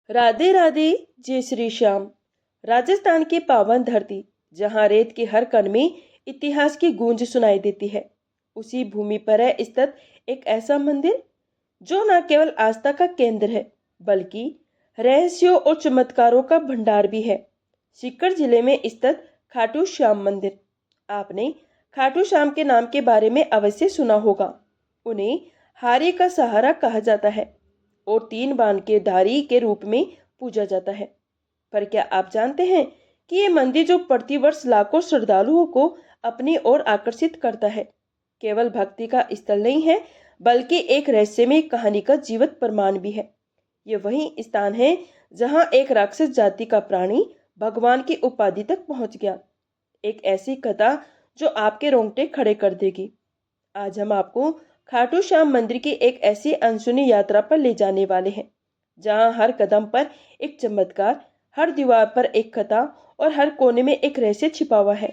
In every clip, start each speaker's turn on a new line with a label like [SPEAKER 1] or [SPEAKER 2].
[SPEAKER 1] राधे राधे। जय श्री श्याम। राजस्थान की पावन धरती, जहां रेत के हर कण में इतिहास की गूंज सुनाई देती है, उसी भूमि पर है स्थित एक ऐसा मंदिर जो न केवल आस्था का केंद्र है, बल्कि रहस्यों और चमत्कारों का भंडार भी है। सीकर जिले में स्थित खाटू श्याम मंदिर। आपने खाटू श्याम के नाम के बारे में अवश्य सुना होगा। उन्हें हारी का सहारा कहा जाता है और तीन बाण के धारी के रूप में पूजा जाता है। पर क्या आप जानते हैं कि ये मंदिर जो प्रतिवर्ष लाखों श्रद्धालुओं को अपनी ओर आकर्षित करता है, केवल भक्ति का स्थल नहीं है, बल्कि एक रहस्यमय कहानी का जीवित प्रमाण भी है। ये वही स्थान है जहां एक राक्षस जाति का प्राणी भगवान की उपाधि तक पहुंच गया। एक ऐसी कथा जो आपके रोंगटे खड़े कर देगी। आज हम आपको खाटू श्याम मंदिर की एक ऐसी अनसुनी यात्रा पर ले जाने वाले हैं, जहां हर कदम पर एक चमत्कार, हर दीवार पर एक कथा और हर कोने में एक रहस्य छिपा हुआ है।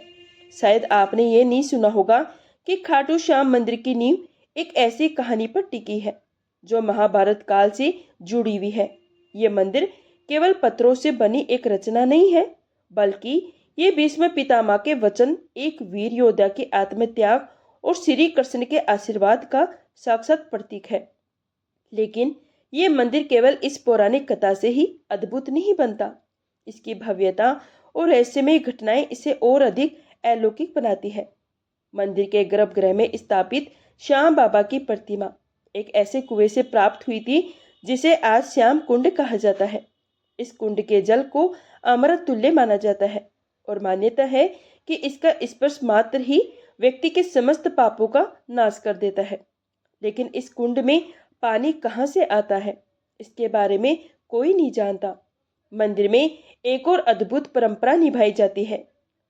[SPEAKER 1] शायद आपने ये नहीं सुना होगा कि खाटू श्याम मंदिर की नींव एक ऐसी कहानी पर टिकी है जो महाभारत काल से जुड़ी हुई है। ये मंदिर केवल पत्थरों से बनी एक रचना नहीं है, बल्कि ये भीष्म पितामह के वचन, एक वीर योद्धा के आत्मत्याग और श्री कृष्ण के आशीर्वाद का साक्षात प्रतीक है। लेकिन ये मंदिर केवल इस पौराणिक कथा से ही अद्भुत नहीं बनता। इसकी भव्यता और रहस्यमय घटनाएं इसे और अधिक अलौकिक बनाती है। मंदिर के गर्भगृह में स्थापित श्याम बाबा की प्रतिमा एक ऐसे कुएं से प्राप्त हुई थी जिसे आज श्याम कुंड कहा जाता है। इस कुंड के जल को अमृत तुल्य माना जाता है और मान्यता है कि इसका स्पर्श मात्र ही व्यक्ति के समस्त पापों का नाश कर देता है। लेकिन इस कुंड में पानी कहाँ से आता है, इसके बारे में कोई नहीं जानता। मंदिर में एक और अद्भुत परंपरा निभाई जाती है।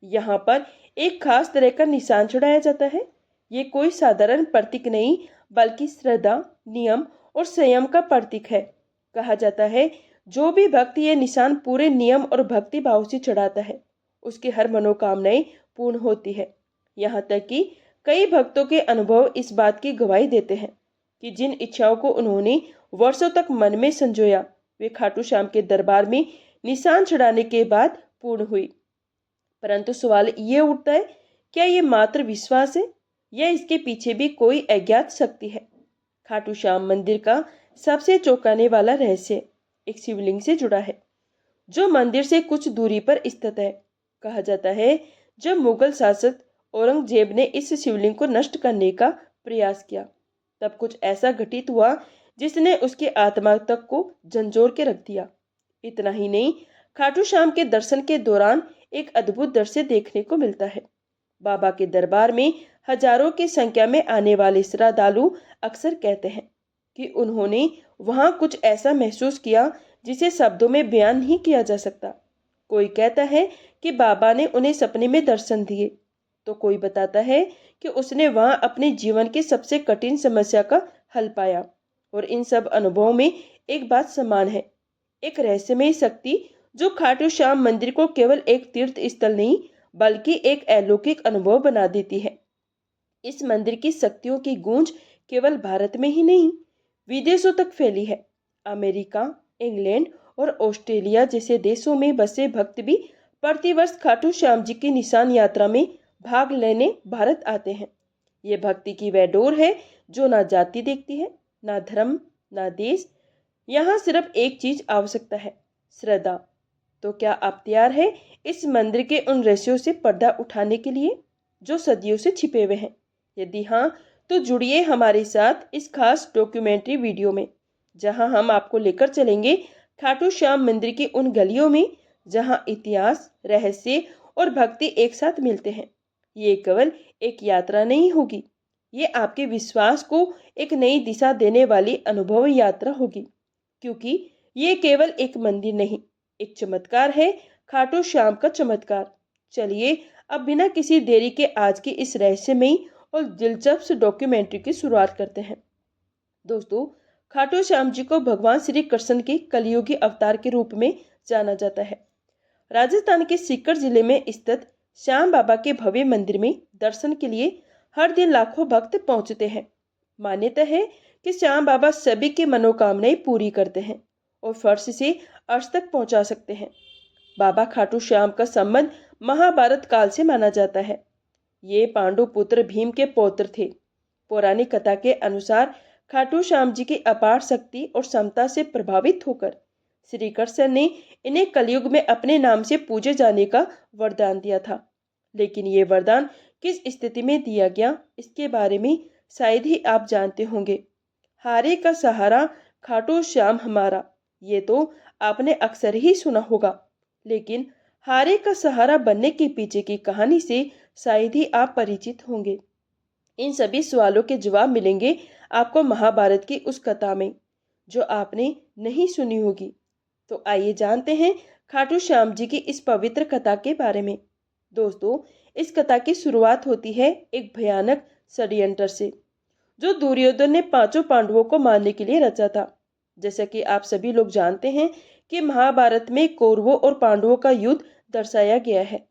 [SPEAKER 1] यहाँ पर एक खास तरह का निशान चढ़ाया जाता है। ये कोई साधारण प्रतीक नहीं, बल्कि श्रद्धा, नियम और संयम का प्रतीक है। कहा जाता है जो भी भक्त ये निशान पूरे नियम और भक्ति भाव से चढ़ाता है, उसकी हर मनोकामनाएं पूर्ण होती है। यहाँ तक कि कई भक्तों के अनुभव इस बात की गवाही देते हैं कि जिन इच्छाओं को उन्होंने वर्षों तक मन में संजोया, वे खाटू श्याम के दरबार में निशान चढ़ाने के बाद पूर्ण हुई। परंतु सवाल ये उठता है, क्या ये मात्र विश्वास है या इसके पीछे भी कोई अज्ञात शक्ति है? खाटू श्याम मंदिर का सबसे चौंकाने वाला रहस्य एक शिवलिंग से जुड़ा है, जो मंदिर से कुछ दूरी पर स्थित है। कहा जाता है जब मुगल शासक औरंगजेब ने इस शिवलिंग को नष्ट करने का प्रयास किया, तब कुछ ऐसा घटित हुआ जिसने उसकी आत्मा तक को झंझोर के रख दिया। इतना ही नहीं, खाटू श्याम के दर्शन के दौरान एक अद्भुत दृश्य देखने को मिलता है। बाबा के दरबार में हजारों की संख्या में आने वाले श्रद्धालु अक्सर कहते हैं कि उन्होंने वहां कुछ ऐसा महसूस किया जिसे शब्दों में बयान नहीं किया जा सकता। कोई कहता है कि बाबा ने उन्हें सपने में दर्शन दिए, तो कोई बताता है कि उसने वहां अपने जीवन की सबसे कठिन समस्या का हल पाया। और इन सब अनुभवों में एक बात समान है, एक रहस्यमय शक्ति जो खाटू श्याम मंदिर को केवल एक तीर्थ स्थल नहीं, बल्कि एक अलौकिक अनुभव बना देती है। इस मंदिर की शक्तियों की गूंज केवल भारत में ही नहीं, विदेशों तक फैली है। अमेरिका, इंग्लैंड और ऑस्ट्रेलिया जैसे देशों में बसे भक्त भी प्रतिवर्ष खाटू श्याम जी की निशान यात्रा में भाग लेने भारत आते हैं। ये भक्ति की वह डोर है जो ना जाति देखती है, ना धर्म, ना देश। यहाँ सिर्फ एक चीज आवश्यकता है, श्रद्धा। तो क्या आप तैयार है इस मंदिर के उन रहस्यों से पर्दा उठाने के लिए जो सदियों से छिपे हुए हैं? यदि हाँ, तो जुड़िए हमारे साथ इस खास डॉक्यूमेंट्री वीडियो में, जहां हम आपको लेकर चलेंगे खाटू श्याम मंदिर की उन गलियों में जहां इतिहास, रहस्य और भक्ति एक साथ मिलते हैं। ये केवल एक यात्रा नहीं होगी, ये आपके विश्वास को एक नई दिशा देने वाली अनुभव यात्रा होगी, क्योंकि ये केवल एक मंदिर नहीं, एक चमत्कार है, खाटू श्याम का चमत्कार। चलिए अब बिना किसी देरी के आज की इस रहस्यमयी और दिलचस्प डॉक्यूमेंट्री की शुरुआत करते हैं। दोस्तों, खाटू श्याम जी को भगवान श्री कृष्ण के कलयुगी अवतार के रूप में जाना जाता है। राजस्थान के सीकर जिले में स्थित श्याम बाबा के भव्य मंदिर में दर्शन के लिए हर दिन लाखों भक्त पहुंचते हैं। मान्यता है कि श्याम बाबा सभी की मनोकामनाएं पूरी करते हैं और फर्श से अर्श तक पहुंचा सकते हैं। बाबा खाटू श्याम का संबंध महाभारत काल से माना जाता है। ये पांडु पुत्र भीम के पौत्र थे। पौराणिक कथा के अनुसार खाटू श्याम जी की अपार शक्ति और क्षमता से प्रभावित होकर श्री कृष्ण ने इन्हें कलयुग में अपने नाम से पूजे जाने का वरदान दिया था। लेकिन ये वरदान किस स्थिति में दिया गया, इसके बारे में शायद ही आप जानते होंगे। हारे का सहारा खाटू श्याम हमारा, ये तो आपने अक्सर ही सुना होगा। लेकिन हारे का सहारा बनने के पीछे की कहानी से शायद ही आप परिचित होंगे। इन सभी सवालों के जवाब मिलेंगे आपको महाभारत की उस कथा में जो आपने नहीं सुनी होगी। तो आइए जानते हैं खाटू श्याम जी की इस पवित्र कथा के बारे में। दोस्तों, इस कथा की शुरुआत होती है एक भयानक षड्यंत्र से, जो दुर्योधन ने पांचों पांडवों को मारने के लिए रचा था। जैसा कि आप सभी लोग जानते हैं कि महाभारत में कौरवों और पांडवों का युद्ध दर्शाया गया है।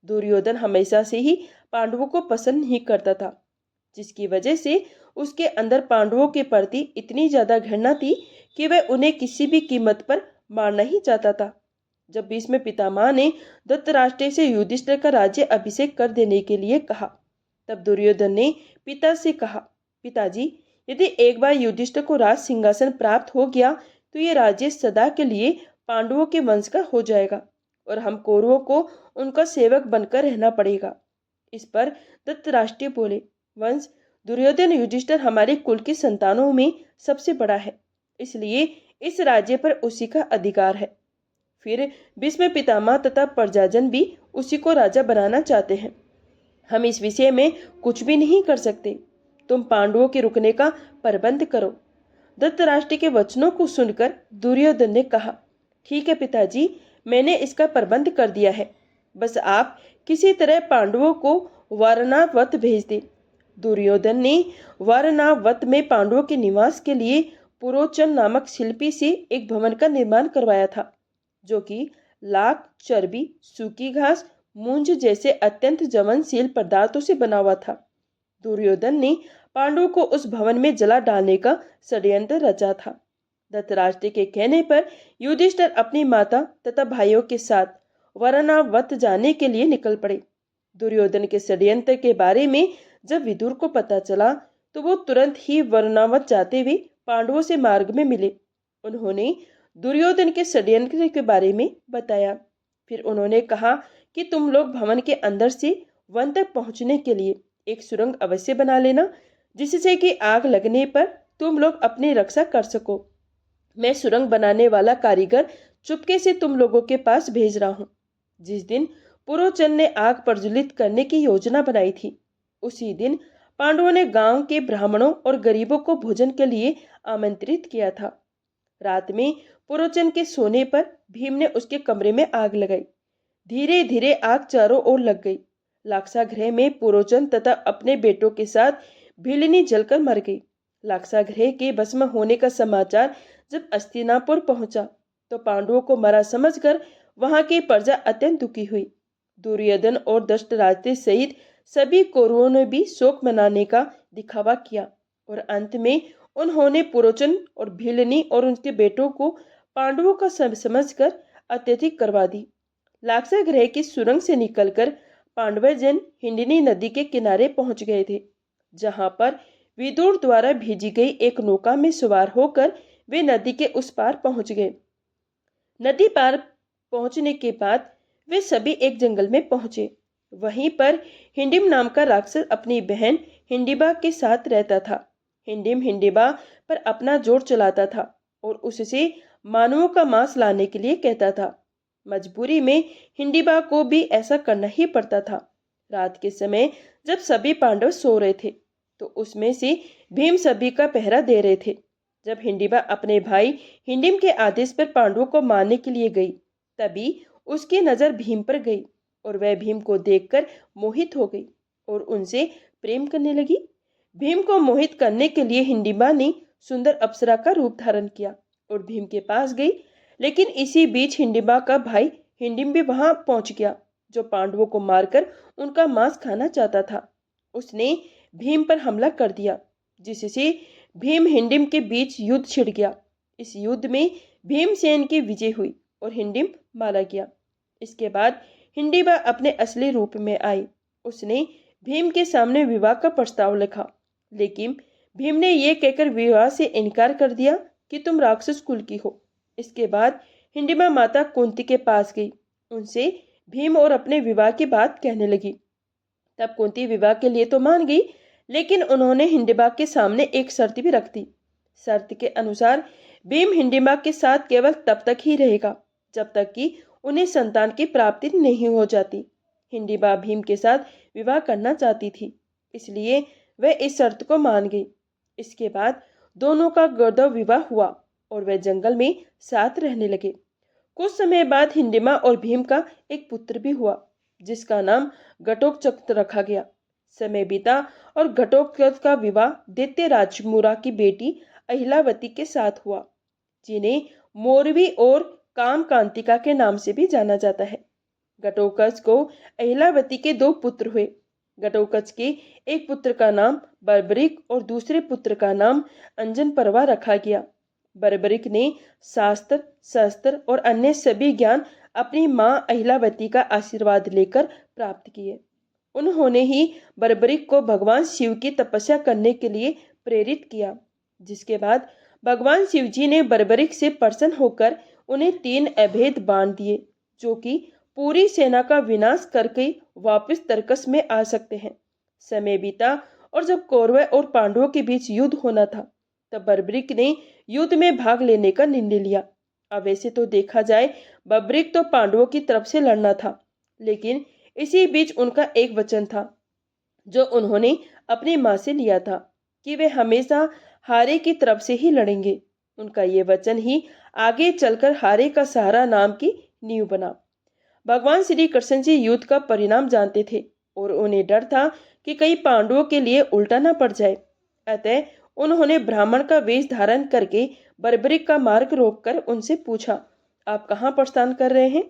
[SPEAKER 1] दुर्योधन हमेशा से ही पांडवों को पसंद नहीं करता था, जिसकी वजह से उसके अंदर पांडवों के प्रति इतनी ज्यादा घृणा थी कि वह उन्हें किसी भी कीमत पर मारना ही चाहता था। जब भीष्म पितामह ने धृतराष्ट्र से युधिष्ठिर का राज्य अभिषेक कर देने के लिए कहा, तब दुर्योधन ने पिता से कहा, पिताजी, यदि एक बार युधिष्ठिर को राज सिंहासन प्राप्त हो गया तो ये राज्य सदा के लिए पांडवों के वंश का हो जाएगा और हम कौरवों को उनका सेवक बनकर रहना पड़ेगा। इस पर धृतराष्ट्र बोले, वंश, दुर्योधन युधिष्ठिर हमारे कुल की संतानों में सबसे बड़ा है, इसलिए इस राज्य पर उसी का अधिकार है। फिर भीष्म पितामह तथा प्रजाजन भी उसी को राजा बनाना चाहते हैं। हम इस विषय में कुछ भी नहीं कर सकते। तुम पांडवों के रुकने का प्रबंध करो। धृतराष्ट्र के वचनों को सुनकर दुर्योधन ने कहा, ठीक है पिताजी, मैंने इसका प्रबंध कर दिया है। बस आप किसी तरह पांडवों को वारणावत भेज दे। दुर्योधन ने वारणावत में पांडवों के निवास के लिए पुरोचन नामक शिल्पी से एक भवन का निर्माण करवाया था, जो कि लाख, चर्बी, सूखी घास, मूंज जैसे अत्यंत ज्वलनशील पदार्थों से बना हुआ था। दुर्योधन ने पांडवों को उस भवन में जला डालने का षड्यंत्र रचा था। धृतराष्ट्र के कहने पर युधिष्ठिर अपनी माता तथा भाइयों के साथ वारणावत जाने के लिए निकल पड़े। दुर्योधन के षड्यंत्र के बारे में जब विदुर को पता चला तो वो तुरंत ही वारणावत जाते हुए पांडवों से मार्ग में मिले। उन्होंने दुर्योधन के षड्यंत्र के बारे में बताया। फिर उन्होंने कहा कि तुम लोग भवन के अंदर से वन तक पहुंचने के लिए एक सुरंग अवश्य बना लेना, जिससे कि आग लगने पर तुम लोग अपनी रक्षा कर सको। मैं सुरंग बनाने वाला कारीगर चुपके से तुम लोगों के पास भेज रहा हूँ। जिस दिन पुरोचन ने आग प्रज्वलित करने की योजना बनाई थी, उसी दिन पांडवों ने गांव के ब्राह्मणों और गरीबों को भोजन के लिए आमंत्रित किया था। रात में पुरोचन के सोने पर भीम ने उसके कमरे में आग लगाई। धीरे धीरे आग चारों ओर लग गई। लाक्षागृह में पुरोचन तथा अपने बेटों के साथ भीलनी जलकर मर गई। लाक्षागृह के भस्म होने का समाचार जब हस्तिनापुर पहुंचा तो पांडवों को मरा समझकर वहां की प्रजा अत्यंत दुखी हुई। दुर्योधन और धृतराष्ट्र सहित सभी कौरवों ने भी शोक मनाने का दिखावा किया और अंत में उन्होंने पुरोचन और भीलनी और उनके बेटों को पांडवों का समझकर अत्यधिक करवा दी। लाक्षागृह की सुरंग से निकलकर पांडवजन हिंडिनी नदी के किनारे पहुंच गए थे, जहां पर विदुर द्वारा भेजी गई एक नौका में सवार होकर वे नदी के उस पार पहुंच गए। नदी पार पहुंचने के बाद वे सभी एक जंगल में पहुंचे। वहीं पर हिंडिम नाम का राक्षस अपनी बहन हिंडिबा के साथ रहता था। हिंडिम हिंडिबा पर अपना जोर चलाता था और उससे मानवों का मांस लाने के लिए कहता था। मजबूरी में हिंडिबा को भी ऐसा करना ही पड़ता था। रात के समय जब सभी पांडव सो रहे थे तो उसमें से भीम सभी का पहरा दे रहे थे। जब हिंडिबा अपने भाई हिंडिम के आदेश पर पांडवों को मारने के लिए गई, तभी उसकी नजर भीम पर गई और वह भीम को देखकर मोहित हो गई और उनसे प्रेम करने लगी। भीम को मोहित करने के लिए हिंडिबा ने सुंदर अप्सरा का रूप धारण किया और भीम के पास गई। लेकिन इसी बीच हिंडिबा का भाई हिंडिम भी वहां पहुंच गया, जो पांडवों को मारकर उनका मांस खाना चाहता था। उसने भीम पर हमला कर दिया, जिससे भीम हिंडिम के बीच युद्ध छिड़ गया। इस युद्ध में भीमसेन की विजय हुई और हिंडिम मारा गया। इसके बाद हिंडिबा अपने असली रूप में आई। उसने भीम के सामने विवाह का प्रस्ताव लिखा, लेकिन भीम ने यह कहकर विवाह से इनकार कर दिया कि तुम राक्षस कुल की हो। इसके बाद हिंडिमा माता कुंती के पास गई, उनसे भीम और अपने विवाह की बात कहने लगी। तब कुंती विवाह के लिए तो मान गई, लेकिन उन्होंने हिंडिबा के सामने एक शर्त भी रख दी। शर्त के अनुसार भीम हिंडिबा के साथ केवल तब तक ही रहेगा जब तक कि उन्हें संतान की प्राप्ति नहीं हो जाती। हिंडिबा भीम के साथ विवाह करना चाहती थी, इसलिए वह इस शर्त को मान गई। इसके बाद दोनों का गर्दव विवाह हुआ और वे जंगल में साथ रहने लगे। कुछ समय बाद हिंडिमा और भीम का एक पुत्र भी हुआ, जिसका नाम घटोत्कच रखा गया। समय बीता और घटोत्कच का विवाह दैत्य राजमुरा की बेटी अहिलावती के साथ हुआ, जिन्हें मोरवी और कामकांतिका के नाम से भी जाना जाता है। घटोत्कच को अहिलावती के 2 पुत्र हुए। घटोत्कच के एक पुत्र का नाम बर्बरिक और दूसरे पुत्र का नाम अंजनपर्वा रखा गया। बर्बरिक ने शास्त्र, शस्त्र और अन्य सभी ज्ञान अपनी मां अहिलावती का आशीर्वाद लेकर प्राप्त किए। उन्होंने ही बर्बरिक को भगवान शिव की तपस्या करने के लिए प्रेरित किया, जिसके बाद भगवान शिव जी ने बर्बरिक से प्रसन्न होकर उन्हें 3 अभेद बाण दिए, जो कि पूरी सेना का विनाश करके वापस तरकस में आ सकते हैं। समय बीता और जब कौरवों और पांडवों के बीच युद्ध होना था, तब बर्बरिक ने युद्ध में भाग लेने का निर्णय लिया। अब वैसे तो देखा जाए, बर्बरिक तो पांडवों की तरफ से लड़ना था, लेकिन इसी बीच उनका एक वचन था जो उन्होंने अपनी मां से लिया था कि वे हमेशा हारे की तरफ से ही लड़ेंगे। उनका ये वचन ही आगे चलकर हारे का सहारा नाम की नींव बना। भगवान श्री कृष्ण जी युद्ध का परिणाम जानते थे और उन्हें डर था कि कहीं पांडवों के लिए उल्टा न पड़ जाए। अतः उन्होंने ब्राह्मण का वेश धारण करके बर्बरिक का मार्ग रोककर उनसे पूछा, आप कहाँ प्रस्थान कर रहे हैं?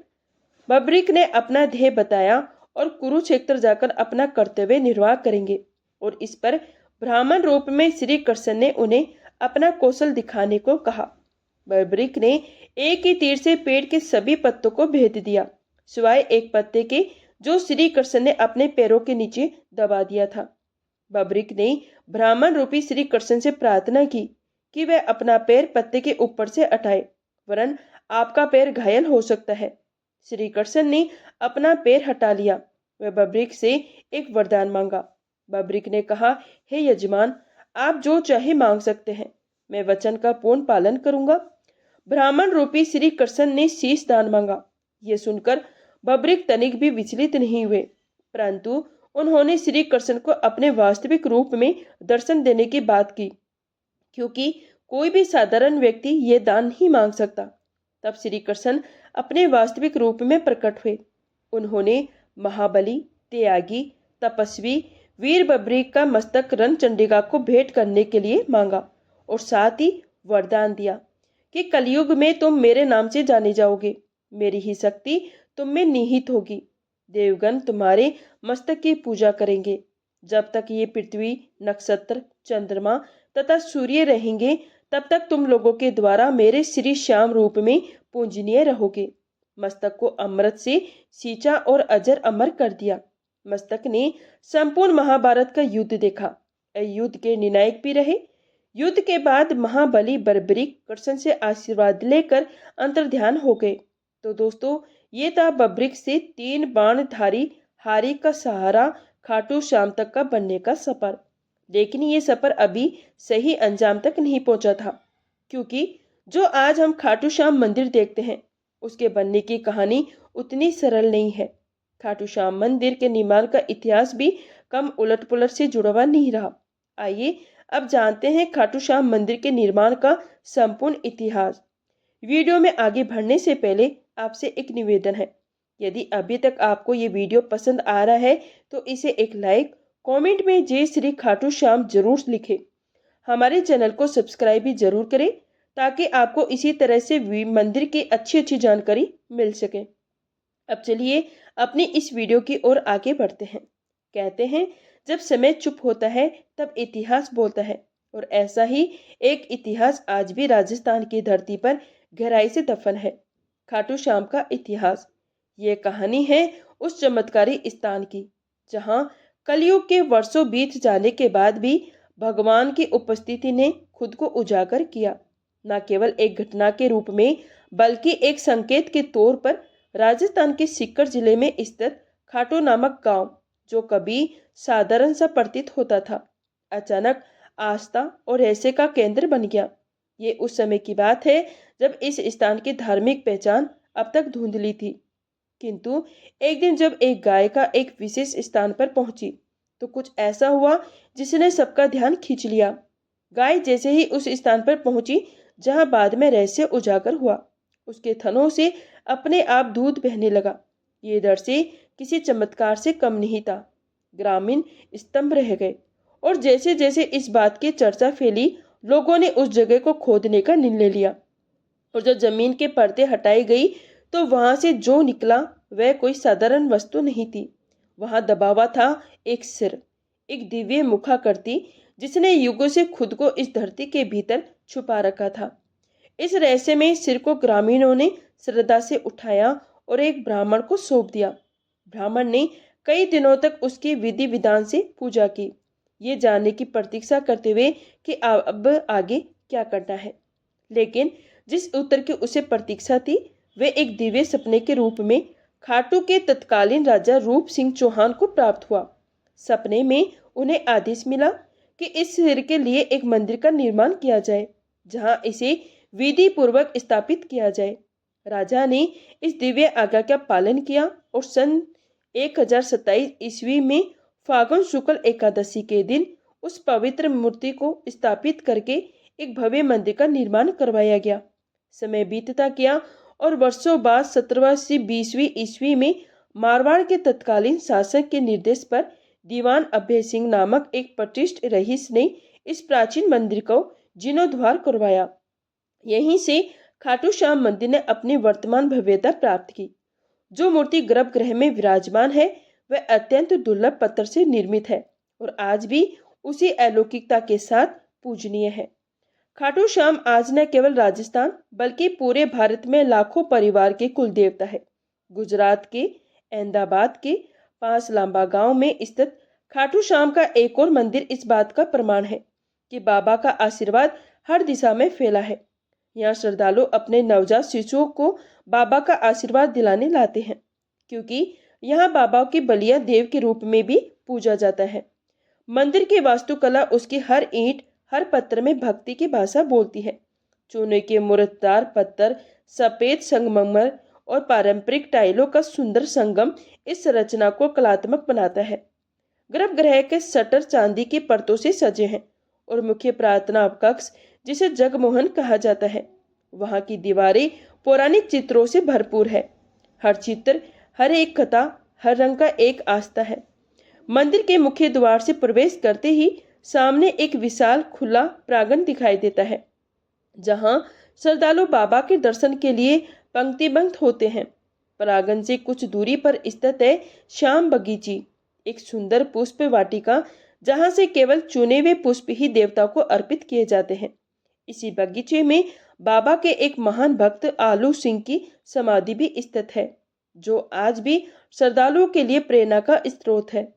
[SPEAKER 1] बर्बरिक ने अपना ध्येय बताया और कुरुक्षेत्र जाकर अपना कर्तव्य निर्वाह करेंगे, और इस पर ब्राह्मण रूप में श्री कृष्ण ने उन्हें अपना कौशल दिखाने को कहा। बर्बरिक ने एक ही तीर से पेड़ के सभी पत्तों को भेद दिया, सिवाय एक पत्ते के जो श्री कृष्ण ने अपने पैरों के नीचे दबा दिया था। बर्बरिक ने ब्राह्मण रूपी श्री कृष्ण से प्रार्थना की कि वह अपना पैर पत्ते के ऊपर से हटाए, वरन आपका पैर घायल हो सकता है। श्री कृष्ण ने अपना पैर हटा लिया। वह बर्बरिक से एक वरदान मांगा। बर्बरिक ने कहा, हे यजमान, आप जो चाहे मांग सकते हैं, मैं वचन का पूर्ण पालन करूंगा। ब्राह्मण रूपी श्री कृष्ण ने शीश दान मांगा। यह सुनकर बर्बरिक तनिक भी विचलित नहीं हुए, परंतु उन्होंने श्री कृष्ण को अपने वास्तविक रूप में दर्शन देने की बात की, क्योंकि कोई भी साधारण व्यक्ति यह दान नहीं मांग सकता। तब श्री कृष्ण अपने वास्तविक रूप में प्रकट हुए। उन्होंने महाबली, त्यागी, तपस्वी वीर बर्बरिक का मस्तक रणचंडिका को भेंट करने के लिए मांगा और साथ ही वरदान दिया कि कलयुग में तुम मेरे नाम से जाने जाओगे, मेरी ही शक्ति तुम में निहित होगी, देवगण तुम्हारे मस्तक की पूजा करेंगे। जब तक ये पृथ्वी, नक्षत्र, चंद्रमा तथा सूर्य रहेंगे, तब तक तुम लोगों के द्वारा मेरे श्री श्याम रूप में पूजनीय रहोगे। मस्तक को अमृत से सींचा और अजर अमर कर दिया। मस्तक ने संपूर्ण महाभारत का युद्ध देखा, युद्ध के निर्णायक भी रहे। युद्ध के बाद महाबली बर्बरिक कृष्ण से आशीर्वाद लेकर अंतर्ध्यान हो गए। तो दोस्तों, ये था बर्बरिक से 3 बाणधारी हारी का सहारा खाटू श्याम तक का बनने का सफर। लेकिन ये सफर अभी सही अंजाम तक नहीं पहुंचा था, क्योंकि जो आज हम खाटू श्याम मंदिर देखते हैं, उसके बनने की कहानी उतनी सरल नहीं है। खाटू श्याम मंदिर के निर्माण का इतिहास भी कम उलट पुलट से जुड़ा हुआ नहीं रहा। आइए अब जानते हैं खाटू श्याम मंदिर के निर्माण का संपूर्ण इतिहास। वीडियो में आगे बढ़ने से पहले आपसे एक निवेदन है, यदि अभी तक आपको ये वीडियो पसंद आ रहा है तो इसे एक लाइक, कमेंट में जय श्री खाटू श्याम जरूर लिखें। हमारे चैनल को सब्सक्राइब भी जरूर करें, ताकि आपको इसी तरह से मंदिर की अच्छी जानकारी मिल सके। अब चलिए अपनी इस वीडियो की ओर आगे बढ़ते हैं। कहते हैं, जब समय चुप होता है तब इतिहास बोलता है, और ऐसा ही एक इतिहास आज भी राजस्थान की धरती पर गहराई से दफन है। खाटू श्याम का इतिहास। ये कहानी है उस चमत्कारी स्थान की जहां कलयुग के वर्षों बीत जाने के बाद भी भगवान की उपस्थिति ने खुद को उजागर किया। न केवल एक घटना के रूप में बल्कि एक संकेत के तौर पर राजस्थान के सीकर जिले में स्थित खाटू नामक गांव, जो कभी साधारण सा प्रतीत होता था, अचानक आस्था और रहस्य का केंद्र बन गया। ये उस समय की बात है जब इस स्थान की धार्मिक पहचान अब तक धुंधली थी। किंतु एक दिन जब एक गायिका एक विशेष स्थान पर पहुंची तो कुछ ऐसा हुआ जिसने सबका ध्यान खींच लिया। गाय जैसे ही उस स्थान पर पहुंची जहां बाद में रहस्य उजागर हुआ, उसके थनों से अपने आप दूध बहने लगा। ये दृश्य किसी चमत्कार से कम नहीं था। ग्रामीण स्तंभ रह गए और जैसे जैसे इस बात की चर्चा फैली, लोगों ने उस जगह को खोदने का निर्णय लिया और जब जमीन के परतें हटाई गई तो वहां से जो निकला वह कोई साधारण वस्तु नहीं थी। वहां दबा हुआ था एक सिर, एक दिव्य मुखाकृति जिसने युगों से खुद को इस धरती के भीतर छुपा रखा था। इस रहस्य में सिर को ग्रामीणों ने श्रद्धा से उठाया और एक ब्राह्मण को सौंप दिया। ब्राह्मण ने कई दिनों तक उसकी विधि विधान से पूजा की, ये जानने की प्रतीक्षा करते हुए कि अब आगे क्या करना है। लेकिन जिस उत्तर की उसे प्रतीक्षा थी वह एक दिव्य सपने के रूप में खाटू के तत्कालीन राजा रूप सिंह चौहान को प्राप्त हुआ। सपने में उन्हें आदेश मिला कि इस सिर के लिए एक मंदिर का निर्माण किया जाए जहां इसे विधि पूर्वक स्थापित किया जाए। राजा ने इस दिव्य आज्ञा का पालन किया और सन 1027 ईस्वी में फागुन शुक्ल एकादशी के दिन उस पवित्र मूर्ति को स्थापित करके एक भव्य मंदिर का निर्माण करवाया गया। समय बीतता गया और वर्षों बाद 17वीं से 20वीं ईस्वी में मारवाड़ के तत्कालीन शासक के निर्देश पर दीवान अभय सिंह नामक एक प्रतिष्ठित रईस ने इस प्राचीन मंदिर को जीर्णोद्धार करवाया। यहीं से खाटू श्याम मंदिर ने अपनी वर्तमान भव्यता प्राप्त की। जो मूर्ति गर्भगृह में विराजमान है वह अत्यंत दुर्लभ पत्थर से निर्मित है और आज भी उसी अलौकिकता के साथ पूजनीय है। खाटू श्याम आज न केवल राजस्थान बल्कि पूरे भारत में लाखों परिवार के कुल देवता है। गुजरात के अहमदाबाद के पास लांबा गांव में स्थित खाटू श्याम का एक और मंदिर इस बात का प्रमाण है कि बाबा का आशीर्वाद हर दिशा में फैला है। यहाँ श्रद्धालु अपने नवजात शिशुओं को बाबा का आशीर्वाद दिलाने लाते हैं, क्योंकि यहाँ बाबा की बलिया देव के रूप में भी पूजा जाता है। मंदिर की वास्तुकला उसकी हर ईंट हर पत्थर में भक्ति की भाषा बोलती है। चूने के मूर्तदार पत्थर, सफेद संगमरमर और पारंपरिक टाइलों का सुंदर संगम इस रचना को कलात्मक बनाता है। गर्भगृह के शटर चांदी की परतों से सजे हैं और मुख्य प्रार्थना कक्ष, जिसे जगमोहन कहा जाता है, वहां की दीवारें पौराणिक चित्रों से भरपूर है। हर चित्र, हर एक कथा, हर रंग का एक आस्था है। मंदिर के मुख्य द्वार से प्रवेश करते ही सामने एक विशाल खुला प्रांगण दिखाई देता है जहां श्रद्धालु बाबा के दर्शन के लिए पंक्तिबद्ध होते हैं। प्रांगण से कुछ दूरी पर स्थित है श्याम बगीची, एक सुंदर पुष्प वाटिका जहां से केवल चुने हुए पुष्प ही देवता को अर्पित किए जाते हैं। इसी बगीचे में बाबा के एक महान भक्त आलू सिंह की समाधि भी स्थित है, जो आज भी श्रद्धालुओं के लिए प्रेरणा का स्रोत है।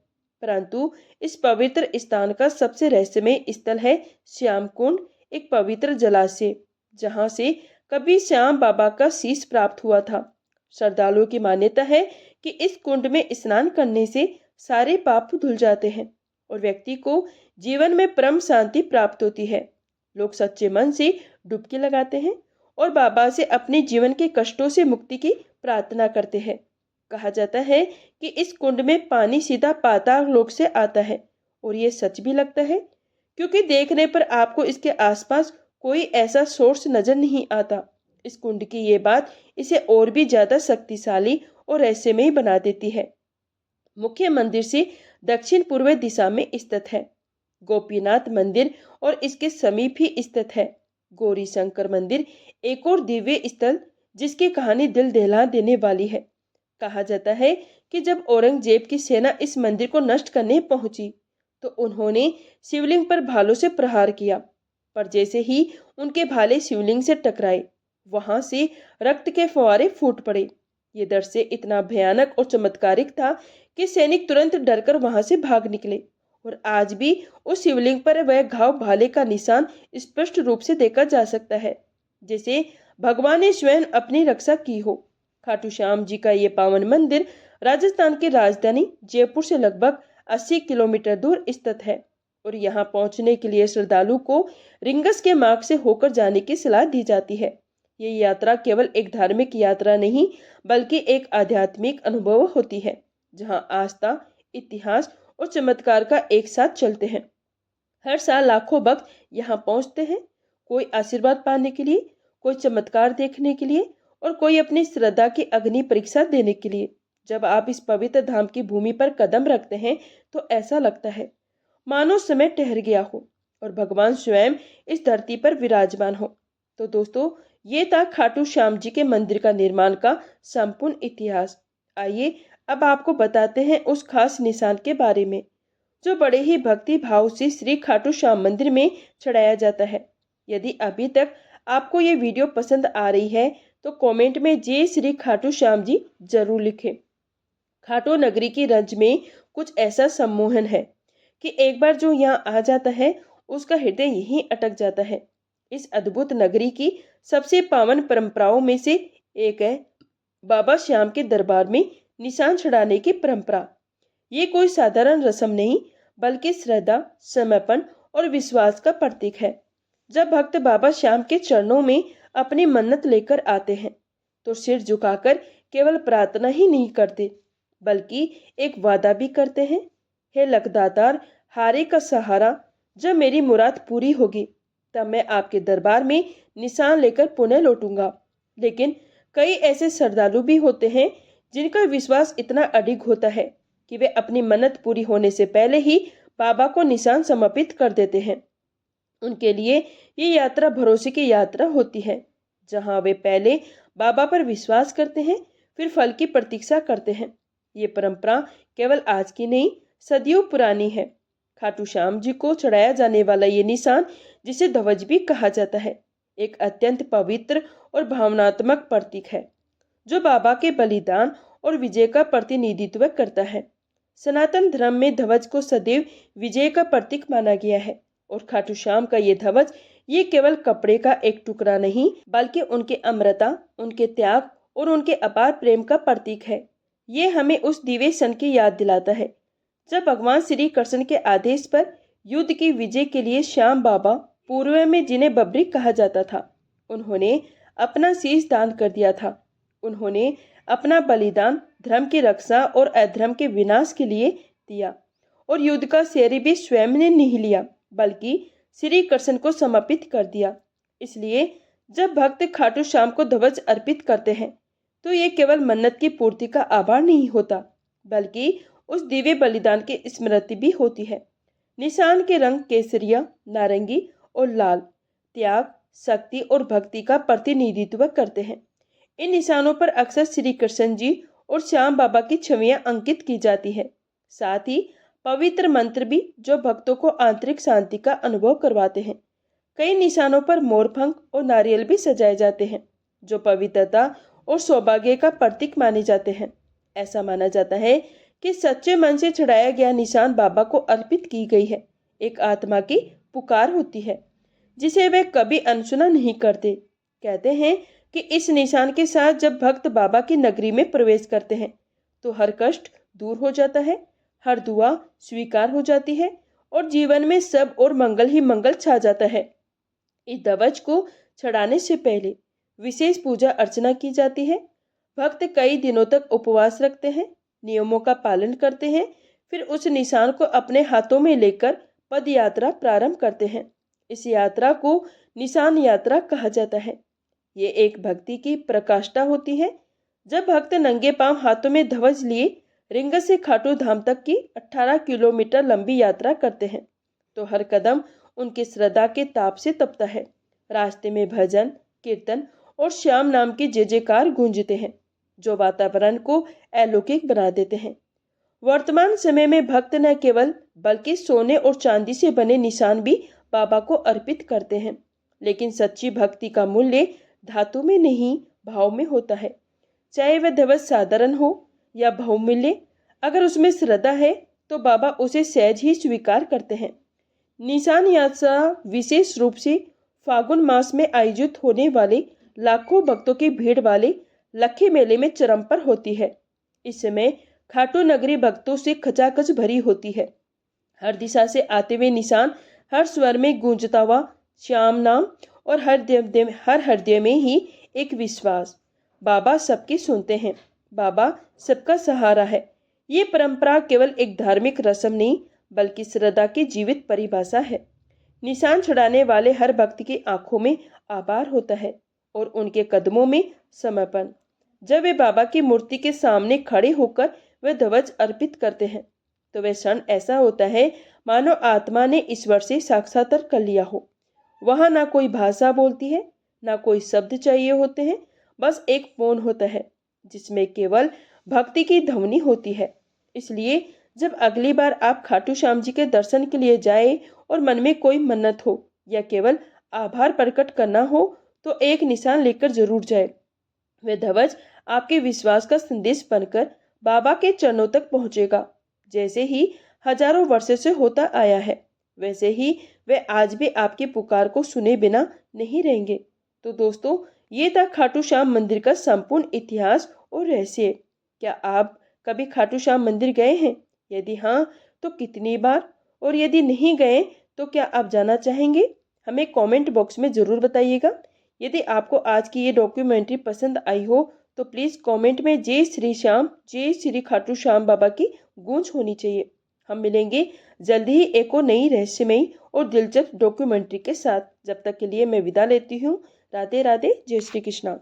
[SPEAKER 1] परंतु इस पवित्र स्थान का सबसे रहस्यमय स्थल है श्याम कुंड, एक पवित्र जलाशय जहां से कभी श्याम बाबा का शीश प्राप्त हुआ था। श्रद्धालुओं की मान्यता है कि इस कुंड में स्नान करने से सारे पाप धुल जाते हैं और व्यक्ति को जीवन में परम शांति प्राप्त होती है। लोग सच्चे मन से डुबकी लगाते हैं और बाबा से अपने जीवन के कष्टों से मुक्ति की प्रार्थना करते हैं। कहा जाता है कि इस कुंड में पानी सीधा पाताल लोक से आता है और ये सच भी लगता है, क्योंकि देखने पर आपको इसके आसपास कोई ऐसा सोर्स नजर नहीं आता। इस कुंड की ये बात इसे और भी ज्यादा शक्तिशाली और रहस्यमय बना देती है। मुख्य मंदिर से दक्षिण पूर्व दिशा में स्थित है गोपीनाथ मंदिर और इसके समीप ही स्थित है गौरी शंकर मंदिर, एक और दिव्य स्थल जिसकी कहानी दिल दहला देने वाली है। कहा जाता है कि जब औरंगजेब की सेना इस मंदिर को नष्ट करने पहुंची तो उन्होंने शिवलिंग पर भालों से प्रहार किया, पर जैसे ही उनके भाले शिवलिंग से टकराए वहां से रक्त के फुहारे फूट पड़े। ये दृश्य इतना भयानक और चमत्कारिक था कि सैनिक तुरंत डरकर वहां से भाग निकले। और आज भी उस शिवलिंग पर वह घाव भाले का निशान स्पष्ट रूप से देखा जा सकता है, जैसे भगवान ने स्वयं अपनी रक्षा की हो। खाटू श्याम जी का ये पावन मंदिर राजस्थान की राजधानी जयपुर से लगभग 80 किलोमीटर दूर स्थित है और यहाँ पहुँचने के लिए श्रद्धालु को रिंगस के मार्ग से होकर जाने की सलाह दी जाती है। ये यात्रा केवल एक धार्मिक यात्रा नहीं बल्कि एक आध्यात्मिक अनुभव होती है, जहाँ आस्था, इतिहास और चमत्कार का एक साथ चलते हैं। हर साल लाखों भक्त यहाँ पहुँचते हैं, कोई आशीर्वाद पाने के लिए, कोई चमत्कार देखने के लिए और कोई अपनी श्रद्धा की अग्नि परीक्षा देने के लिए। जब आप इस पवित्र धाम की भूमि पर कदम रखते हैं तो ऐसा लगता है मानो समय ठहर गया हो और भगवान स्वयं इस धरती पर विराजमान हो। तो दोस्तों, ये था खाटू श्याम जी के मंदिर का निर्माण का संपूर्ण इतिहास। आइए अब आपको बताते हैं उस खास निशान के बारे में जो बड़े ही भक्ति भाव से श्री खाटू श्याम मंदिर में चढ़ाया जाता है। यदि अभी तक आपको ये वीडियो पसंद आ रही है तो कमेंट में जय श्री खाटू श्याम जी जरूर लिखें। खाटू नगरी की रंज में कुछ ऐसा सम्मोहन है कि एक बार जो यहाँ आ जाता है उसका हृदय यहीं अटक जाता है। इस अद्भुत नगरी की सबसे पावन परंपराओं में से एक है बाबा श्याम के दरबार में निशान चढ़ाने की परंपरा। ये कोई साधारण रस्म नहीं बल्कि श्रद्धा, समर्पण और विश्वास का प्रतीक है। जब भक्त बाबा श्याम के चरणों में अपनी मन्नत लेकर आते हैं तो सिर झुकाकर केवल प्रार्थना ही नहीं करते बल्कि एक वादा भी करते हैं, हे लखदातार, हारे का सहारा, जब मेरी मुराद पूरी होगी तब मैं आपके दरबार में निशान लेकर पुनः लौटूंगा। लेकिन कई ऐसे श्रद्धालु भी होते हैं जिनका विश्वास इतना अडिग होता है कि वे अपनी मन्नत पूरी होने से पहले ही बाबा को निशान समर्पित कर देते हैं। उनके लिए ये यात्रा भरोसे की यात्रा होती है, जहां वे पहले बाबा पर विश्वास करते हैं, फिर फल की प्रतीक्षा करते हैं। ये परंपरा केवल आज की नहीं, सदियों पुरानी है। खाटू श्याम जी को चढ़ाया जाने वाला ये निशान, जिसे ध्वज भी कहा जाता है, एक अत्यंत पवित्र और भावनात्मक प्रतीक है जो बाबा के बलिदान और विजय का प्रतिनिधित्व करता है। सनातन धर्म में ध्वज को सदैव विजय का प्रतीक माना गया है और खाटू श्याम का ये ध्वज ये केवल कपड़े का एक टुकड़ा नहीं बल्कि उनके अमरता, उनके त्याग और उनके अपार प्रेम का प्रतीक है। ये हमें उस दिव्य क्षण की याद दिलाता है जब भगवान श्री कृष्ण के आदेश पर युद्ध की विजय के लिए श्याम बाबा, पूर्व में जिन्हें बबरी कहा जाता था, उन्होंने अपना शीश दान कर दिया था। उन्होंने अपना बलिदान धर्म की रक्षा और अधर्म के विनाश के लिए दिया और युद्ध का श्रेय भी स्वयं ने नहीं लिया बल्कि श्री कृष्ण को समर्पित कर दिया। इसलिए जब भक्त खाटू श्याम को ध्वज अर्पित करते हैं तो ये केवल मन्नत की पूर्ति का आभार नहीं होता बल्कि उस दिव्य बलिदान की स्मृति भी होती है। निशान के रंग केसरिया, नारंगी और लाल त्याग, शक्ति और भक्ति का प्रतिनिधित्व करते हैं। इन निशानों पर अक्सर श्री कृष्ण जी और श्याम बाबा की छवियां अंकित की जाती है। साथ ही पवित्र मंत्र भी जो भक्तों को आंतरिक शांति का अनुभव करवाते हैं। कई निशानों पर मोरपंख और नारियल भी सजाए जाते हैं जो पवित्रता और सौभाग्य का प्रतीक माने जाते हैं। ऐसा माना जाता है कि सच्चे मन से चढ़ाया गया निशान बाबा को अर्पित की गई है, एक आत्मा की पुकार होती है जिसे वे कभी अनसुना नहीं करते। कहते हैं कि इस निशान के साथ जब भक्त बाबा की नगरी में प्रवेश करते हैं तो हर कष्ट दूर हो जाता है, हर दुआ स्वीकार हो जाती है और जीवन में सब और मंगल ही मंगल छा जाता है। इस ध्वज को चढ़ाने से पहले विशेष पूजा अर्चना की जाती है। भक्त कई दिनों तक उपवास रखते हैं, नियमों का पालन करते हैं, फिर उस निशान को अपने हाथों में लेकर पद यात्रा प्रारंभ करते हैं। इस यात्रा को निशान यात्रा कहा जाता है। ये एक भक्ति की प्रकाष्ठा होती है जब भक्त नंगे पांव हाथों में ध्वज लिए रिंग से खाटू धाम तक की 18 किलोमीटर लंबी यात्रा करते हैं तो हर कदम उनकी श्रद्धा के ताप से तपता है। रास्ते में भजन, कीर्तन और श्याम नाम की जय जयकार गूंजते हैं जो वातावरण को अलौकिक बना देते हैं। वर्तमान समय में भक्त न केवल बल्कि सोने और चांदी से बने निशान भी बाबा को अर्पित करते हैं, लेकिन सच्ची भक्ति का मूल्य धातु में नहीं, भाव में होता है। चाहे वह ध्वज साधारण हो या बहुमूल्य, अगर उसमें श्रद्धा है तो बाबा उसे सहज ही स्वीकार करते हैं। निशान यात्रा विशेष रूप से फागुन मास में आयोजित होने वाले लाखों भक्तों की भीड़ वाले लक्खी मेले में चरम पर होती है। इस समय खाटू नगरी भक्तों से खचाखच भरी होती है। हर दिशा से आते हुए निशान, हर स्वर में गूंजता हुआ श्याम नाम, और हर हृदय में ही एक विश्वास, बाबा सबकी सुनते हैं, बाबा सबका सहारा है। ये परंपरा केवल एक धार्मिक रस्म नहीं, बल्कि श्रद्धा की जीवित परिभाषा है। निशान चढ़ाने वाले हर भक्त की आंखों में आभार होता है और उनके कदमों में समर्पण। जब वे बाबा की मूर्ति के सामने खड़े होकर वे ध्वज अर्पित करते हैं, तो वह क्षण ऐसा होता है मानो आत्मा ने ईश्वर से साक्षात्कार कर लिया हो। वहां ना कोई भाषा बोलती है, ना कोई शब्द चाहिए होते हैं, बस एक मौन होता है जिसमें केवल भक्ति की ध्वनि होती है। इसलिए जब अगली बार आप खाटू श्याम जी के दर्शन के लिए जाए और मन में कोई मन्नत हो या केवल आभार प्रकट करना हो, तो एक निशान लेकर जरूर जाए। वह ध्वज आपके विश्वास का संदेश बनकर बाबा के चरणों तक पहुंचेगा। जैसे ही हजारों वर्षों से होता आया है, वैसे ही वे आज भी आपकी पुकार को सुने बिना नहीं रहेंगे। तो दोस्तों, ये था खाटू श्याम मंदिर का संपूर्ण इतिहास और रहस्य। क्या आप कभी खाटू श्याम मंदिर गए हैं? यदि हाँ, तो कितनी बार? और यदि नहीं गए तो क्या आप जाना चाहेंगे? हमें कमेंट बॉक्स में ज़रूर बताइएगा। यदि आपको आज की ये डॉक्यूमेंट्री पसंद आई हो तो प्लीज़ कमेंट में जय श्री श्याम, जय श्री खाटू श्याम बाबा की गूंज होनी चाहिए। हम मिलेंगे जल्द ही एक और नई रहस्यमयी और दिलचस्प डॉक्यूमेंट्री के साथ। जब तक के लिए मैं विदा लेती हूँ। राधे राधे, जय श्री कृष्णा।